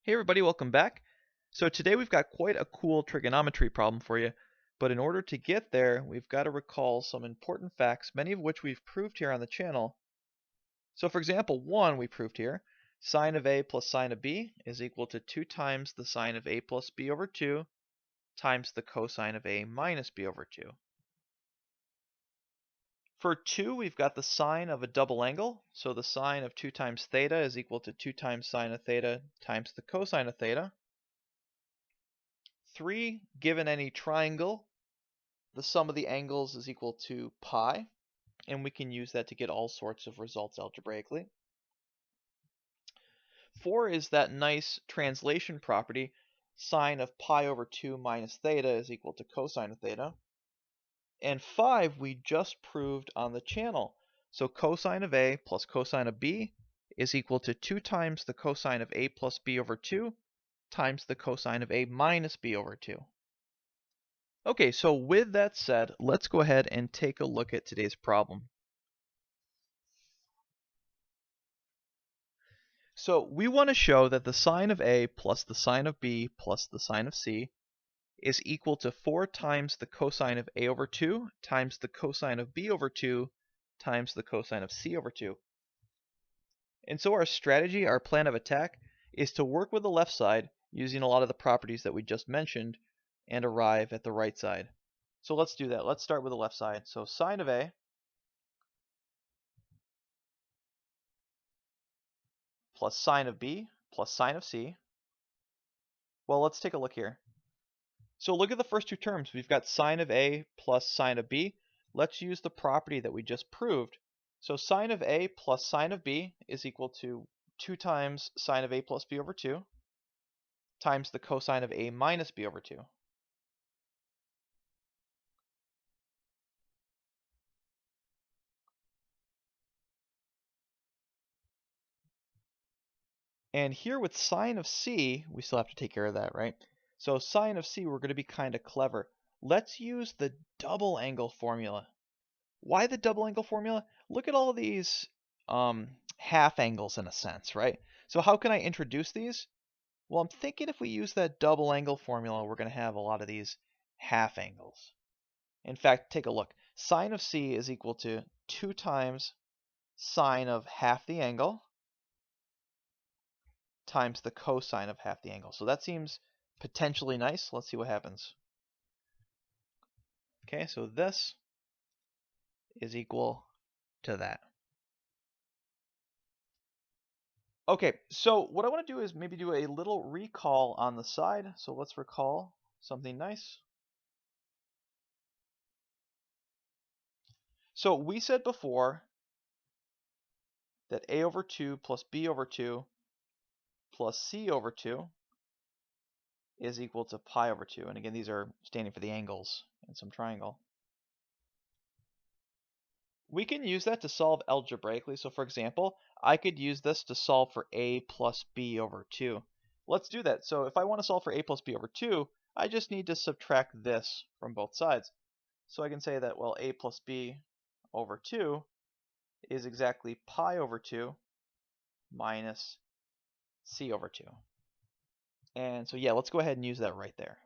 Hey everybody, welcome back. So today we've got quite a cool trigonometry problem for you, but in order to get there, we've got to recall some important facts, many of which we've proved here on the channel. So for example, 1 we proved here, sine of A plus sine of B is equal to 2 times the sine of A plus B over 2 times the cosine of A minus B over 2. For 2, we've got the sine of a double angle, so the sine of 2 times theta is equal to 2 times sine of theta times the cosine of theta. 3, given any triangle, the sum of the angles is equal to pi, and we can use that to get all sorts of results algebraically. 4 is that nice translation property, sine of pi over 2 minus theta is equal to cosine of theta. And 5 we just proved on the channel. So cosine of A plus cosine of B is equal to 2 times the cosine of A plus B over 2 times the cosine of A minus B over 2. Okay, so with that said, let's go ahead and take a look at today's problem. So we want to show that the sine of A plus the sine of B plus the sine of C is equal to 4 times the cosine of A over 2 times the cosine of B over 2 times the cosine of C over 2. And so our strategy, our plan of attack, is to work with the left side using a lot of the properties that we just mentioned and arrive at the right side. So let's do that. Let's start with the left side. So sine of A plus sine of B plus sine of C. Well, let's take a look here. So look at the first two terms. We've got sine of A plus sine of B. Let's use the property that we just proved. So sine of A plus sine of B is equal to 2 times sine of A plus B over 2 times the cosine of A minus B over 2. And here with sine of C, we still have to take care of that, right? So sine of C, we're going to be kind of clever. Let's use the double angle formula. Why the double angle formula? Look at all of these half angles in a sense, right? So how can I introduce these? Well, I'm thinking if we use that double angle formula, we're going to have a lot of these half angles. In fact, take a look. Sine of C is equal to 2 times sine of half the angle times the cosine of half the angle. So that seems potentially nice. Let's see what happens. Okay, so this is equal to that. Okay, so what I want to do is maybe do a little recall on the side. So let's recall something nice. So we said before that A over 2 plus B over 2 plus C over 2 is equal to pi over 2. And again, these are standing for the angles in some triangle. We can use that to solve algebraically. So for example, I could use this to solve for A plus B over 2. Let's do that. So if I want to solve for A plus B over 2, I just need to subtract this from both sides. So I can say that, well, A plus B over 2 is exactly pi over 2 minus C over 2. And so yeah, let's go ahead and use that right there.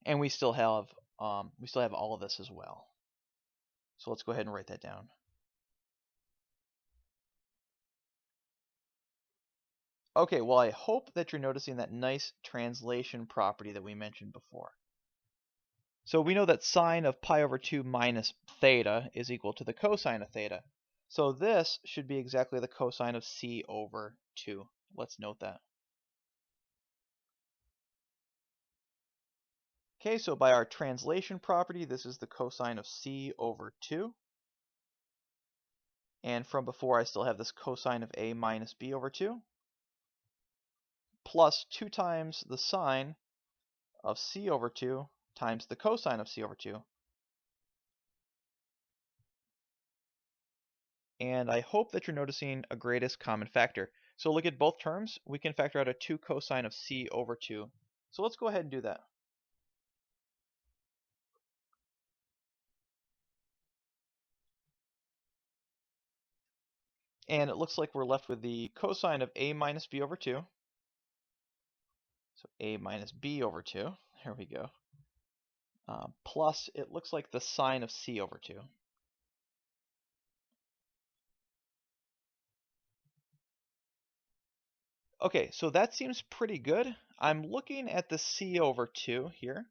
And we still have all of this as well. So let's go ahead and write that down. Okay, well, I hope that you're noticing that nice translation property that we mentioned before. So we know that sine of pi over 2 minus theta is equal to the cosine of theta. So this should be exactly the cosine of C over 2. Let's note that. Okay, so by our translation property, this is the cosine of C over 2. And from before, I still have this cosine of A minus B over 2. Plus 2 times the sine of C over 2 times the cosine of C over 2. And I hope that you're noticing a greatest common factor. So look at both terms. We can factor out a 2 cosine of C over 2. So let's go ahead and do that. And it looks like we're left with the cosine of a minus b over 2. So a minus b over 2. There we go. Plus, it looks like the sine of c over 2. Okay, so that seems pretty good. I'm looking at the c over 2 here.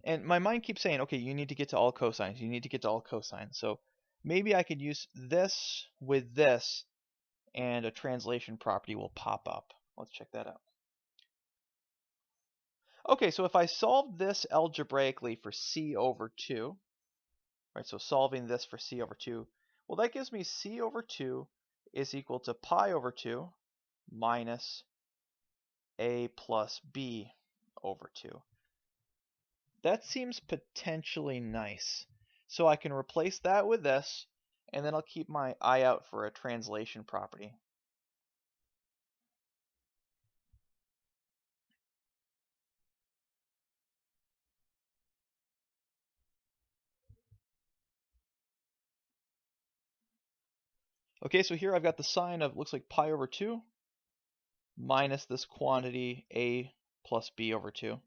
And my mind keeps saying, okay, you need to get to all cosines. You need to get to all cosines. So maybe I could use this with this, and a translation property will pop up. Let's check that out. Okay, so if I solve this algebraically for c over 2, right, so solving this for c over 2, well, that gives me c over 2 is equal to pi over 2 minus a plus b over 2. That seems potentially nice. So I can replace that with this, and then I'll keep my eye out for a translation property. Okay, so here I've got the sign of, looks like pi over 2 minus this quantity a plus b over 2.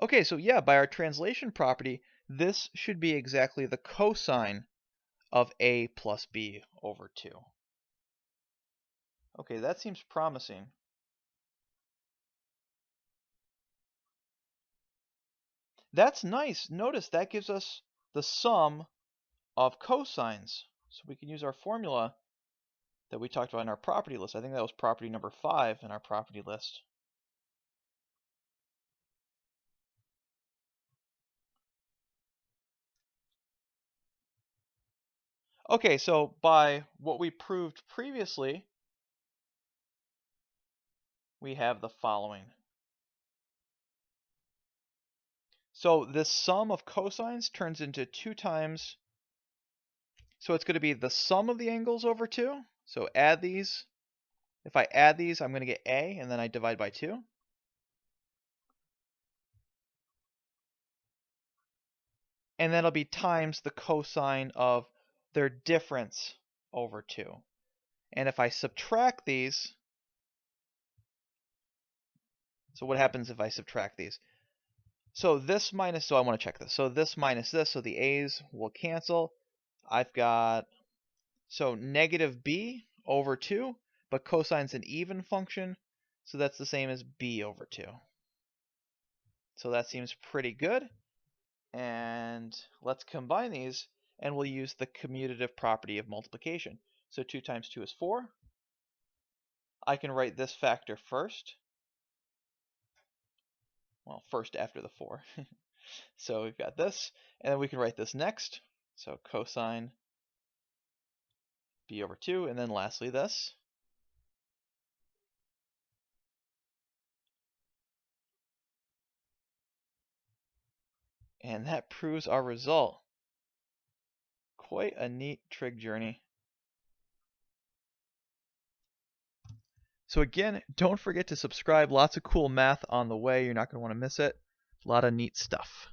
Okay, so yeah, by our translation property, this should be exactly the cosine of a plus b over 2. Okay, that seems promising. That's nice. Notice that gives us the sum of cosines. So we can use our formula that we talked about in our property list. I think that was property number 5 in our property list. Okay, so by what we proved previously, we have the following. So this sum of cosines turns into 2 times, so it's going to be the sum of the angles over 2. So add these. If I add these, I'm going to get a, and then I divide by 2. And that'll be times the cosine of their difference over 2. And if I subtract these, so what happens if I subtract these? So this minus, so I want to check this. So this minus this, so the a's will cancel. I've got, so negative b over 2, but cosine's an even function, so that's the same as b over 2. So that seems pretty good. And let's combine these, and we'll use the commutative property of multiplication. So 2 times 2 is 4. I can write this factor first. Well, first after the 4. So we've got this, and then we can write this next. So cosine b over 2, and then lastly this. And that proves our result. Quite a neat trig journey. So again, don't forget to subscribe. Lots of cool math on the way. You're not going to want to miss it. A lot of neat stuff.